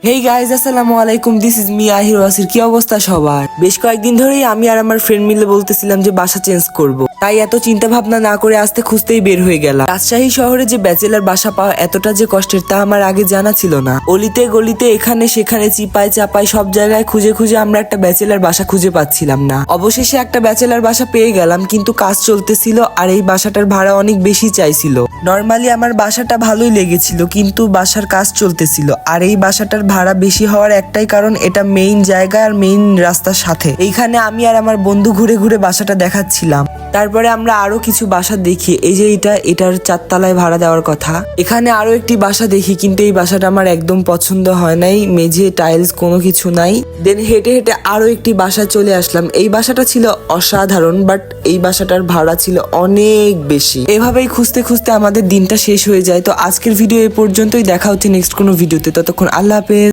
Hey guys, আসসালামু আলাইকুম। This is me Ahir ওয়াসির। কি অবস্থা সবার? বেশ কয়েকদিন ধরেই আমি আর আমার ফ্রেন্ড মিলে বলতেছিলাম যে বাসা চেঞ্জ করব। তাই এত চিন্তা ভাবনা না করে আস্তে খুঁজতেই বের হয়ে গেলাম। রাজশাহী শহরে যে ব্যাচেলার বাসা পাওয়া এতটা যে কষ্টের তা আমার আগে জানা ছিল না। অলিতে গলিতে এখানে সেখানে চিপায় চাপায় সব জায়গায় খুঁজে খুঁজে আমরা একটা ব্যাচেলার বাসা খুঁজে পাচ্ছিলাম না। অবশেষে একটা ব্যাচেলার বাসা পেয়ে গেলাম, কিন্তু কাজ চলতেছিল আর এই বাসাটার ভাড়া অনেক বেশি চাইছিল। নর্মালি আমার বাসাটা ভালোই লেগেছিল, কিন্তু বাসার কাজ চলতেছিল আর এই বাসাটার ভাড়া বেশি হওয়ার একটাই কারণ, এটা মেইন জায়গা আর মেইন রাস্তার সাথে। এইখানে আমি আর আমার বন্ধু ঘুরে ঘুরে বাসাটা দেখাচ্ছিলাম। তারপরে আমরা আরো কিছু বাসা দেখি। এই যে এটার 4 তলায় ভাড়া দেওয়ার কথা। এখানে আরো একটি বাসা দেখি, কিন্তু এই বাসাটা আমার একদম পছন্দ হয় নাই। মেঝে টাইলস কোনো কিছু নাই। দেন হেঁটে হেঁটে আরো একটি বাসা চলে আসলাম। এই বাসাটা ছিল অসাধারণ, বাট এই বাসাটার ভাড়া ছিল অনেক বেশি। এভাবেই খুঁজতে খুঁজতে আমাদের দিনটা শেষ হয়ে যায়। তো আজকের ভিডিও এ পর্যন্তই। দেখা হচ্ছে নেক্সট কোনো ভিডিওতে। ততক্ষণ আল্লাহ হাফেজ।